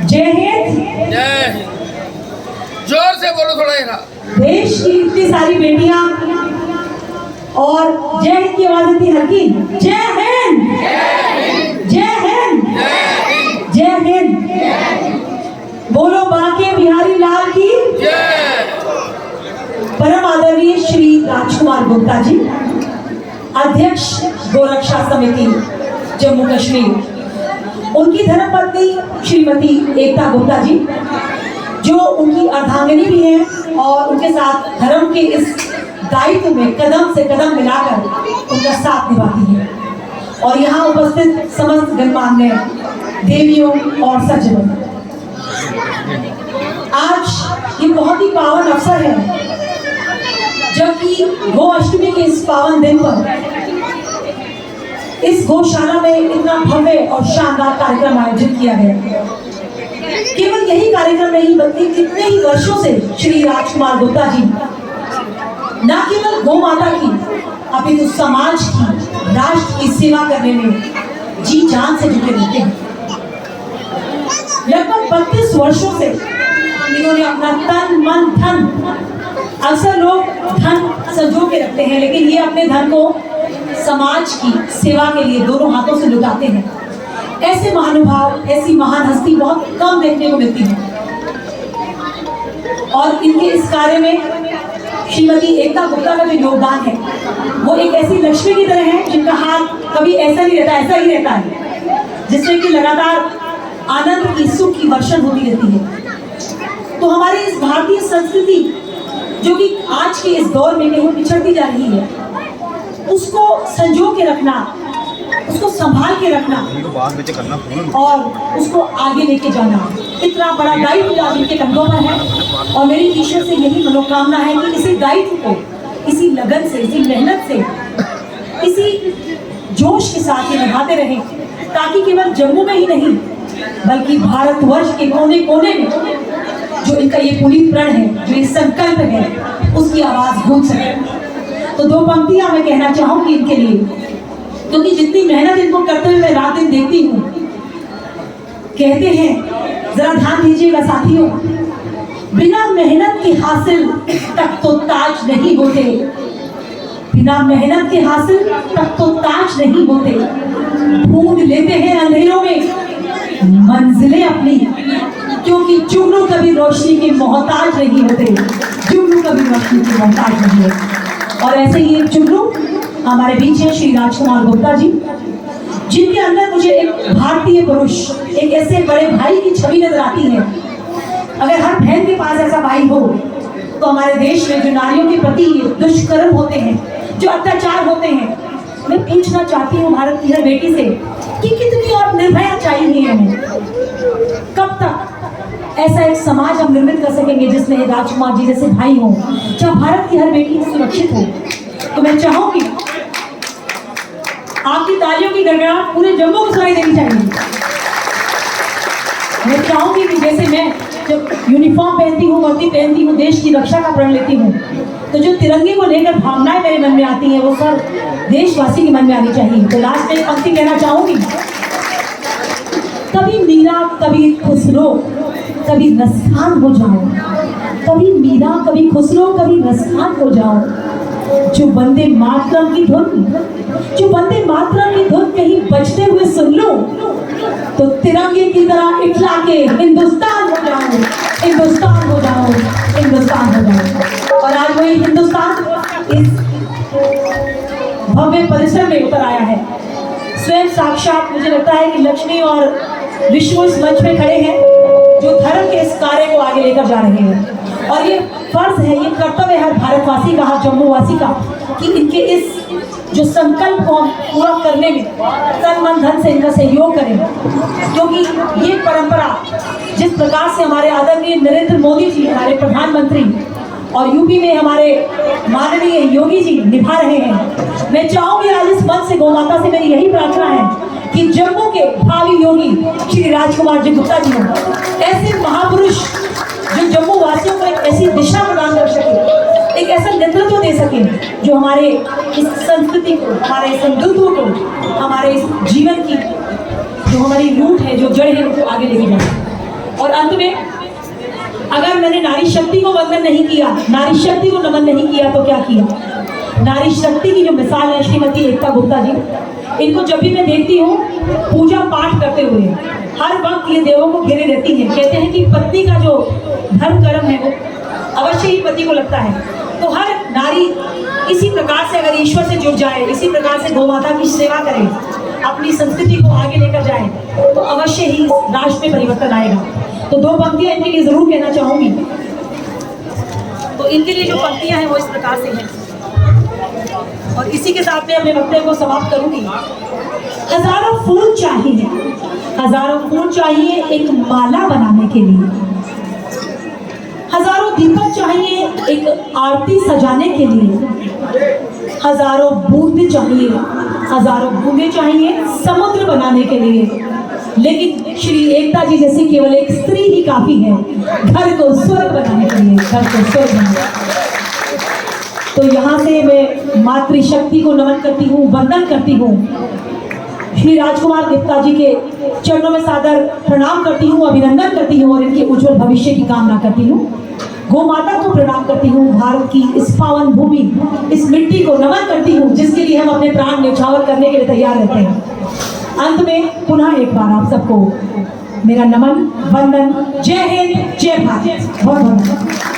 जय हिंद। जय हिंद। जोर से बोलो थोड़ा यहाँ। देश की इतनी सारी बेटियां और जय हिंद की आवाज इतनी हल्की। जय हिंद, जय हिंद, जय हिंद। बोलो बांके बिहारी लाल की जय। परम आदरणीय श्री राजकुमार गुप्ता जी, अध्यक्ष गोरक्षा समिति जम्मू कश्मीर, उनकी धर्मपत्नी श्रीमती एकता गुप्ता जी, जो उनकी अर्धांगिनी भी हैं और उनके साथ धर्म के इस दायित्व में कदम से कदम मिलाकर उनका साथ निभाती हैं। और यहाँ उपस्थित समस्त गणमान्य देवियों और सज्जनों, आज ये बहुत ही पावन अवसर है जबकि गो अष्टमी के इस पावन दिन पर इस गौशाला में इतना भव्य और शानदार कार्यक्रम आयोजित किया गया। केवल यही कार्यक्रम नहीं बल्कि कितने ही वर्षों से श्री राजकुमार गुप्ता जी न केवल गौ माता की अपितु समाज की, राष्ट्र की सेवा करने में जी जान से जुटे रहते हैं। लगभग 32 वर्षों से इन्होंने अपना तन मन धन, अक्सर लोग धन संजो के रखते हैं लेकिन ये अपने धन को समाज की सेवा के लिए दोनों हाथों से लुटाते हैं। ऐसे महानुभाव, ऐसी महान हस्ती बहुत कम देखने को मिलती है और इनके इस कार्य में श्रीमती एकता गुप्ता का जो योगदान है वो एक ऐसी लक्ष्मी की तरह है जिनका हाथ कभी ऐसा नहीं रहता, ऐसा ही रहता है, जिससे कि लगातार आनंद की, सुख की वर्षण होती रहती है। तो हमारी इस भारतीय संस्कृति जो कि आज के इस दौर में कहीं पिछड़ती जा रही है, उसको संजो के रखना, उसको संभाल के रखना और उसको आगे लेके जाना, इतना बड़ा दायित्व आज इनके कंधों पर है। और मेरी ईश्वर से यही मनोकामना है कि इसी दायित्व को इसी लगन से, इसी मेहनत से, इसी जोश के साथ ये निभाते रहें ताकि केवल जम्मू में ही नहीं बल्कि भारतवर्ष के कोने कोने में जो इनका ये पुनीत प्रण है, जो ये संकल्प है, उसकी आवाज गूंज सके। तो दो पंक्तियां मैं कहना चाहूंगी इनके लिए, क्योंकि जितनी मेहनत इनको करते हुए मैं रात दिन देखती हूँ। कहते हैं, जरा ध्यान दीजिएगा साथियों, बिना मेहनत के हासिल तक तो ताज नहीं होते, बिना मेहनत के हासिल तक तो ताज नहीं होते। ढूंढ लेते हैं अंधेरों में मंजिलें अपनी, क्योंकि जुगनू कभी रोशनी के मोहताज नहीं होते, जुगनू कभी रोशनी के मोहताज नहीं होते। और ऐसे ही एक जुगनू हमारे बीच है श्री राजकुमार गुप्ता जी, जिनके अंदर मुझे एक भारतीय पुरुष, एक ऐसे बड़े भाई की छवि नजर आती है। अगर हर बहन के पास ऐसा भाई हो तो हमारे देश में जो नारियों के प्रति दुष्कर्म होते हैं, जो अत्याचार होते हैं, मैं पूछना चाहती हूँ भारत की हर बेटी से कि कितनी और निर्भया चाहिए हमें। कब तक ऐसा एक समाज हम निर्मित कर सकेंगे जिसमें राजकुमार जी जैसे भाई हों, जहाँ भारत की हर बेटी सुरक्षित हो। तो मैं चाहूंगी आपकी तालियों की गड़गड़ाहट पूरे जम्मू को सुनाई देनी चाहिए। मैं चाहूंगी कि जैसे मैं जब यूनिफॉर्म पहनती हूँ, वर्दी पहनती हूँ, देश की रक्षा का प्रण लेती हूँ, तो जो तिरंगे को लेकर भावनाएं मेरे मन में आती हैं वो सब देशवासी के मन में आनी चाहिए। तो लास्ट में एक पंक्ति कहना चाहूंगी, कभी मीरा कभी खुसरो कभी रसखान हो जाओ, कभी मीरा कभी खुसरो कभी रसखान हो जाओ। जो वंदे मातरम की धुन, जो वंदे मातरम की धुन कहीं बजते हुए सुन लो तो तिरंगे की तरह इठला के हिंदुस्तान हो जाओ, हिंदुस्तान हो जाओ, हिंदुस्तान हो जाओ। और आज वही हिंदुस्तान इस भव्य परिसर में उतर आया है। स्वयं साक्षात मुझे लगता है कि लक्ष्मी और विष्णु इस मंच में खड़े हैं जो धर्म के इस कार्य को आगे लेकर जा रहे हैं। और ये फर्ज है, ये कर्तव्य है हर भारतवासी का, हर जम्मू वासी का, कि इनके इस जो संकल्प को पूरा करने में तन मन धन से इनका सहयोग करें। क्योंकि ये परंपरा जिस प्रकार से हमारे आदरणीय नरेंद्र मोदी जी, हमारे प्रधानमंत्री, और यूपी में हमारे माननीय योगी जी निभा रहे हैं, मैं चाहूंगी आज इस मंच से, गौ माता से मेरी यही प्रार्थना है कि जम्मू के भावी योगी श्री राजकुमार जी गुप्ता जी हों, ऐसे महापुरुष जो जम्मू वासियों को एक ऐसी दिशा प्रदान कर सके, एक ऐसा नेतृत्व दे सके जो हमारे इस संस्कृति को, हमारे इस हिंदुत्व को, हमारे इस जीवन की जो हमारी रूट है, जो जड़ है, उनको आगे लेके जाए। और अंत में, अगर मैंने नारी शक्ति को वंदन नहीं किया, नारी शक्ति को नमन नहीं किया तो क्या किया? नारी शक्ति की जो मिसाल है श्रीमती एकता गुप्ता जी, इनको जब भी मैं देखती हूँ पूजा पाठ करते हुए, हर वक्त ये देवों को घेरे रहती हैं। कहते हैं कि पत्नी का जो धर्म कर्म है वो अवश्य ही पति को लगता है। तो हर नारी इसी प्रकार से अगर ईश्वर से जुड़ जाए, इसी प्रकार से गौ माता की सेवा करे, अपनी संस्कृति को आगे लेकर जाए, तो अवश्य ही राष्ट्र में परिवर्तन आएगा। तो दो पंक्तियां इनके लिए जरूर कहना चाहूंगी। तो इनके लिए जो पंक्तियां हैं वो इस प्रकार से हैं, और इसी के साथ में अपने वक्तव्य को समाप्त करूंगी। हजारों फूल चाहिए, हजारों फूल चाहिए एक माला बनाने के लिए, हजारों दीपक चाहिए एक आरती सजाने के लिए, हजारों बूंद चाहिए, हजारों बूंदे चाहिए समुद्र बनाने के लिए, लेकिन श्री एकता जी जैसी केवल एक स्त्री ही काफी है घर को स्वर्ग बनाने के लिए, घर को स्वर्ग बनाने। तो यहाँ से मैं मातृशक्ति को नमन करती हूँ, वंदन करती हूँ, श्री राजकुमार गुप्ता जी के चरणों में सादर प्रणाम करती हूँ, अभिनंदन करती हूँ और इनके उज्जवल भविष्य की कामना करती हूँ। गौ माता को प्रणाम करती हूँ, भारत की इस पावन भूमि, इस मिट्टी को नमन करती हूँ जिसके लिए हम अपने प्राण न्यौछावर करने के लिए तैयार रहते हैं। अंत में पुनः एक बार आप सबको मेरा नमन, वंदन, जय हिंद, जय भारत। बहुत बहुत